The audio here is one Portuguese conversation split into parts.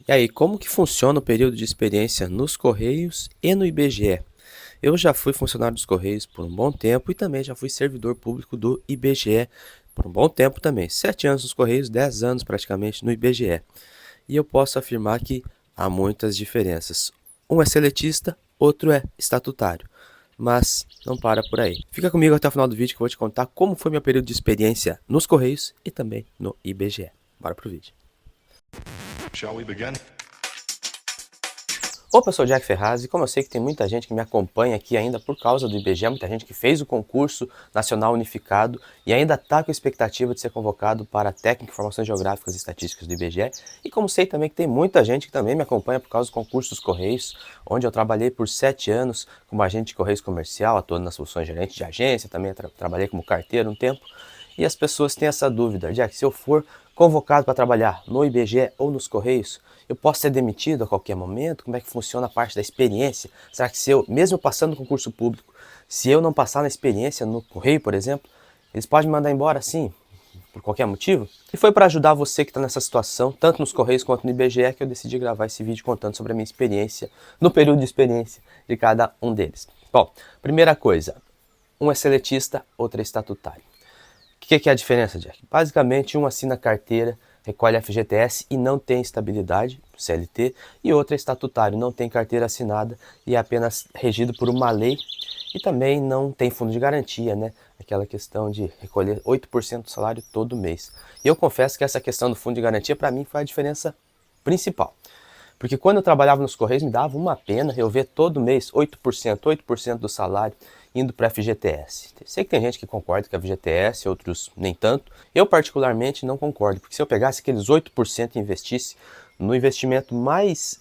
E aí, como que funciona o período de experiência nos Correios e no IBGE? Eu já fui funcionário dos Correios por um bom tempo e também já fui servidor público do IBGE por um bom tempo também. 7 anos nos Correios, 10 anos praticamente no IBGE. E eu posso afirmar que há muitas diferenças. Um é seletista, outro é estatutário. Mas não para por aí. Fica comigo até o final do vídeo que eu vou te contar como foi meu período de experiência nos Correios e também no IBGE. Bora pro vídeo. Shall we begin? Opa, eu sou o Jack Ferraz e como eu sei que tem muita gente que me acompanha aqui ainda por causa do IBGE, muita gente que fez o concurso nacional unificado e ainda está com a expectativa de ser convocado para técnico em informações geográficas e estatísticas do IBGE. E como sei também que tem muita gente que também me acompanha por causa do concurso dos Correios, onde eu trabalhei por 7 anos como agente de Correios comercial, atuando nas funções de gerente de agência, também trabalhei como carteiro um tempo. E as pessoas têm essa dúvida, Jack, se eu for convocado para trabalhar no IBGE ou nos Correios, eu posso ser demitido a qualquer momento? Como é que funciona a parte da experiência? Será que se eu, mesmo passando no concurso público, se eu não passar na experiência no Correio, por exemplo, eles podem me mandar embora assim, por qualquer motivo? E foi para ajudar você que está nessa situação, tanto nos Correios quanto no IBGE, que eu decidi gravar esse vídeo contando sobre a minha experiência, no período de experiência de cada um deles. Bom, primeira coisa, um é seletista, outro é estatutário. O que é a diferença, Jack? Basicamente, um assina carteira, recolhe FGTS e não tem estabilidade, CLT, e outro é estatutário, não tem carteira assinada e é apenas regido por uma lei e também não tem fundo de garantia, né? Aquela questão de recolher 8% do salário todo mês. E eu confesso que essa questão do fundo de garantia, para mim, foi a diferença principal. Porque quando eu trabalhava nos Correios, me dava uma pena eu ver todo mês 8% do salário indo para a FGTS. Sei que tem gente que concorda com a FGTS, outros nem tanto. Eu particularmente não concordo, porque se eu pegasse aqueles 8% e investisse no investimento mais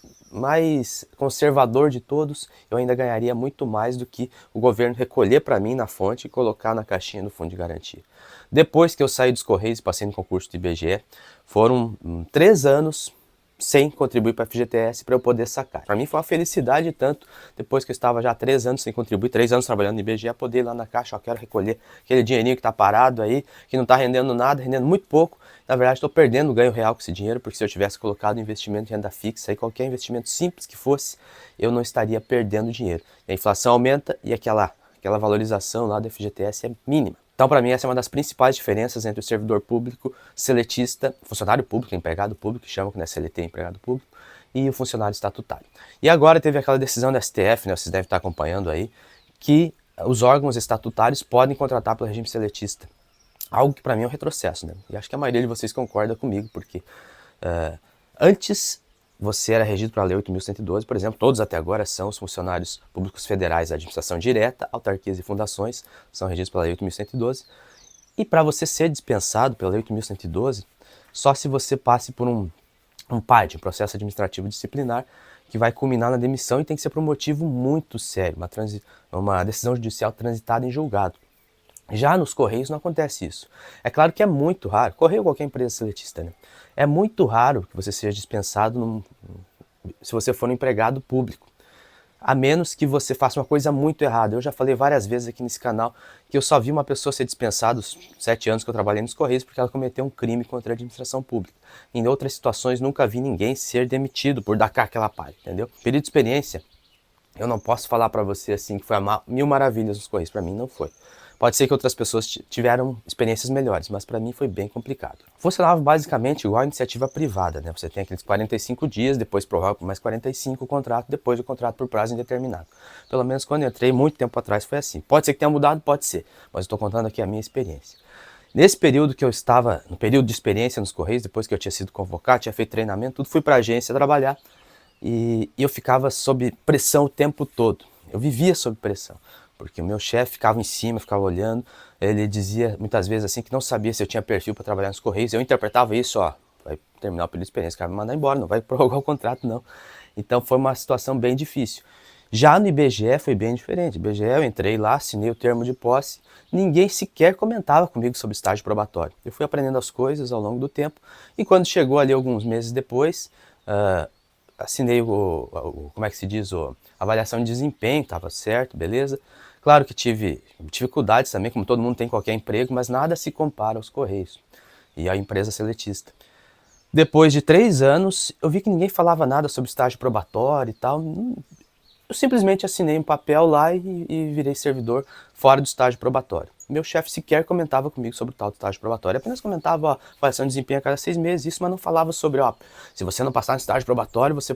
conservador de todos, eu ainda ganharia muito mais do que o governo recolher para mim na fonte e colocar na caixinha do fundo de garantia. Depois que eu saí dos Correios e passei no concurso do IBGE, foram 3 anos sem contribuir para a FGTS para eu poder sacar. Para mim foi uma felicidade tanto, depois que eu estava já há 3 anos sem contribuir, 3 anos trabalhando no IBGE, poder ir lá na caixa, ó, quero recolher aquele dinheirinho que está parado aí, que não está rendendo nada, rendendo muito pouco. Na verdade, estou perdendo o ganho real com esse dinheiro, porque se eu tivesse colocado investimento em renda fixa, aí qualquer investimento simples que fosse, eu não estaria perdendo dinheiro. A inflação aumenta e aquela valorização lá do FGTS é mínima. Então, para mim, essa é uma das principais diferenças entre o servidor público, seletista, funcionário público, empregado público, que chamam que não é CLT, empregado público, e o funcionário estatutário. E agora teve aquela decisão da STF, né, vocês devem estar acompanhando aí, que os órgãos estatutários podem contratar pelo regime seletista. Algo que para mim é um retrocesso, né? E acho que a maioria de vocês concorda comigo, porque antes você era regido pela Lei 8.112, por exemplo, todos até agora são os funcionários públicos federais da administração direta, autarquias e fundações, são regidos pela Lei 8.112. E para você ser dispensado pela Lei 8.112, só se você passe por um PAD, um processo administrativo disciplinar, que vai culminar na demissão e tem que ser por um motivo muito sério, uma decisão judicial transitada em julgado. Já nos Correios não acontece isso. É claro que é muito raro, Correio ou qualquer empresa seletista, né? É muito raro que você seja dispensado se você for um empregado público. A menos que você faça uma coisa muito errada. Eu já falei várias vezes aqui nesse canal que eu só vi uma pessoa ser dispensada os 7 anos que eu trabalhei nos Correios porque ela cometeu um crime contra a administração pública. Em outras situações, nunca vi ninguém ser demitido por dar cá aquela palha, entendeu? Período de experiência, eu não posso falar para você assim que foi mil maravilhas nos Correios. Para mim não foi. Pode ser que outras pessoas tiveram experiências melhores, mas para mim foi bem complicado. Funcionava basicamente igual a iniciativa privada, né? Você tem aqueles 45 dias, depois prorroga por mais 45 o contrato, depois o contrato por prazo indeterminado. Pelo menos quando eu entrei, muito tempo atrás, foi assim. Pode ser que tenha mudado, pode ser, mas eu estou contando aqui a minha experiência. Nesse período que eu estava, no período de experiência nos Correios, depois que eu tinha sido convocado, tinha feito treinamento, tudo, fui para a agência trabalhar e eu ficava sob pressão o tempo todo. Eu vivia sob pressão, porque o meu chefe ficava em cima, ficava olhando, ele dizia muitas vezes assim que não sabia se eu tinha perfil para trabalhar nos Correios, eu interpretava isso, ó, vai terminar o período de experiência, o cara vai me mandar embora, não vai prorrogar o contrato não. Então foi uma situação bem difícil. Já no IBGE foi bem diferente. IBGE eu entrei lá, assinei o termo de posse, ninguém sequer comentava comigo sobre estágio probatório. Eu fui aprendendo as coisas ao longo do tempo e quando chegou ali alguns meses depois, assinei como é que se diz, a avaliação de desempenho, estava certo, beleza. Claro que tive dificuldades também, como todo mundo tem em qualquer emprego, mas nada se compara aos Correios e à empresa seletista. Depois de 3 anos, eu vi que ninguém falava nada sobre estágio probatório e tal. Eu simplesmente assinei um papel lá e virei servidor fora do estágio probatório. Meu chefe sequer comentava comigo sobre o tal do estágio probatório, apenas comentava, ó, avaliação de desempenho a cada 6 meses, isso, mas não falava sobre, ó, se você não passar no estágio probatório, você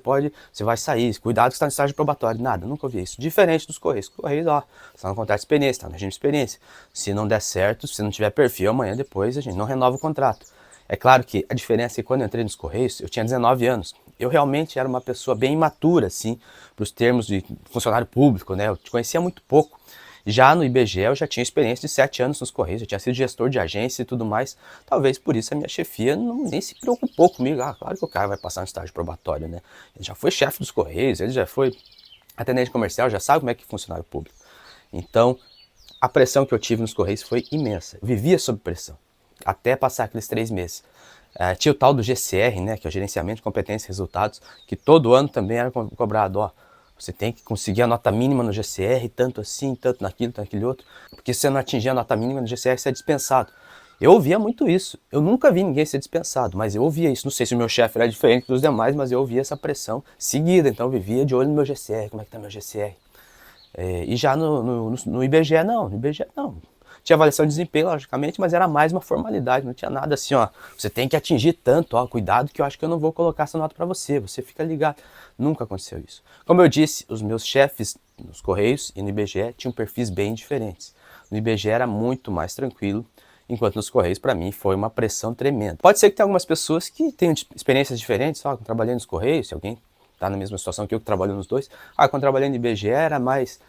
vai sair, cuidado que está no estágio probatório, nada, nunca ouvi isso. Diferente dos Correios, Correios, ó, você não contrato de experiência, está no regime de experiência. Se não der certo, se não tiver perfil, amanhã depois a gente não renova o contrato. É claro que a diferença é que quando eu entrei nos Correios, eu tinha 19 anos. Eu realmente era uma pessoa bem imatura, assim, para os termos de funcionário público, né? Eu te conhecia muito pouco. Já no IBGE eu já tinha experiência de 7 anos nos Correios, eu tinha sido gestor de agência e tudo mais. Talvez por isso a minha chefia nem se preocupou comigo. Ah, claro que o cara vai passar no estágio probatório, né? Ele já foi chefe dos Correios, ele já foi atendente comercial, já sabe como é que é funcionário público. Então, a pressão que eu tive nos Correios foi imensa. Eu vivia sob pressão, até passar aqueles 3 meses. Tinha o tal do GCR, né, que é o Gerenciamento de Competências e Resultados, que todo ano também era cobrado, ó, você tem que conseguir a nota mínima no GCR, tanto assim, tanto naquilo, tanto naquele outro, porque se você não atingir a nota mínima no GCR, você é dispensado. Eu ouvia muito isso, eu nunca vi ninguém ser dispensado, mas eu ouvia isso, não sei se o meu chefe era diferente dos demais, mas eu ouvia essa pressão seguida, então eu vivia de olho no meu GCR, como é que tá meu GCR? E já no IBGE não, no IBGE não. Tinha avaliação de desempenho, logicamente, mas era mais uma formalidade, não tinha nada assim, ó, você tem que atingir tanto, ó, cuidado que eu acho que eu não vou colocar essa nota para você fica ligado. Nunca aconteceu isso. Como eu disse, os meus chefes nos Correios e no IBGE tinham perfis bem diferentes. No IBGE era muito mais tranquilo, enquanto nos Correios, para mim, foi uma pressão tremenda. Pode ser que tenha algumas pessoas que tenham experiências diferentes, ó, trabalhei nos Correios, se alguém tá na mesma situação que eu, que trabalho nos dois. Ah, quando trabalhei no IBGE era mais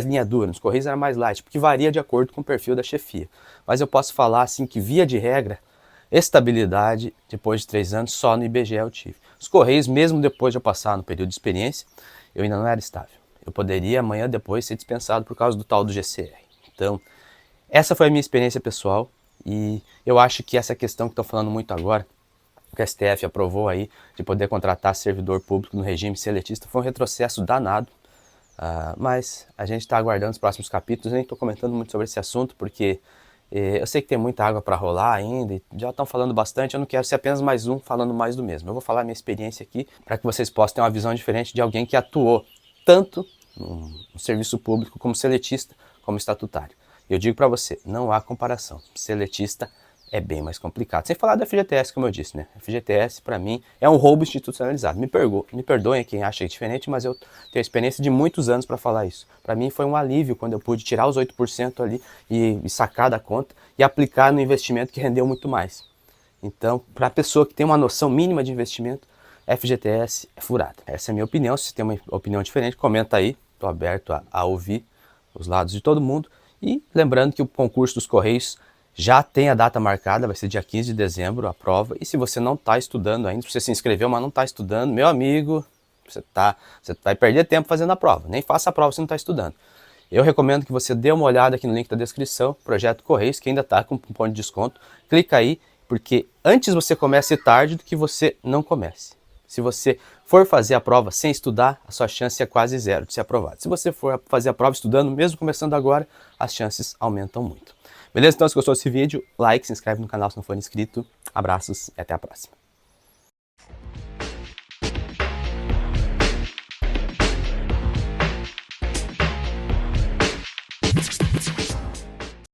linha dura, nos Correios era mais light, porque varia de acordo com o perfil da chefia. Mas eu posso falar assim que, via de regra, estabilidade, depois de 3 anos, só no IBGE eu tive. Os Correios, mesmo depois de eu passar no período de experiência, eu ainda não era estável. Eu poderia amanhã depois ser dispensado por causa do tal do GCR. Então, essa foi a minha experiência pessoal e eu acho que essa questão que estão falando muito agora, que o STF aprovou aí, de poder contratar servidor público no regime seletista, foi um retrocesso danado. Mas a gente está aguardando os próximos capítulos, eu nem estou comentando muito sobre esse assunto, porque eu sei que tem muita água para rolar ainda, e já estão falando bastante, eu não quero ser apenas mais um falando mais do mesmo. Eu vou falar a minha experiência aqui, para que vocês possam ter uma visão diferente de alguém que atuou tanto no serviço público como seletista, como estatutário. Eu digo para você, não há comparação. Seletista é bem mais complicado. Sem falar da FGTS, como eu disse, né? A FGTS, para mim, é um roubo institucionalizado. Me perdoem quem acha diferente, mas eu tenho experiência de muitos anos para falar isso. Para mim foi um alívio quando eu pude tirar os 8% ali e sacar da conta e aplicar no investimento que rendeu muito mais. Então, para a pessoa que tem uma noção mínima de investimento, FGTS é furada. Essa é a minha opinião. Se você tem uma opinião diferente, comenta aí. Estou aberto a ouvir os lados de todo mundo. E lembrando que o concurso dos Correios já tem a data marcada, vai ser dia 15 de dezembro a prova. E se você não está estudando ainda, se você se inscreveu, mas não está estudando, meu amigo, você vai perder tempo fazendo a prova. Nem faça a prova se não está estudando. Eu recomendo que você dê uma olhada aqui no link da descrição, Projeto Correios, que ainda está com um cupom de desconto. Clica aí, porque antes você comece tarde do que você não comece. Se você for fazer a prova sem estudar, a sua chance é quase zero de ser aprovado. Se você for fazer a prova estudando, mesmo começando agora, as chances aumentam muito. Beleza? Então, se gostou desse vídeo, like, se inscreve no canal se não for inscrito. Abraços e até a próxima.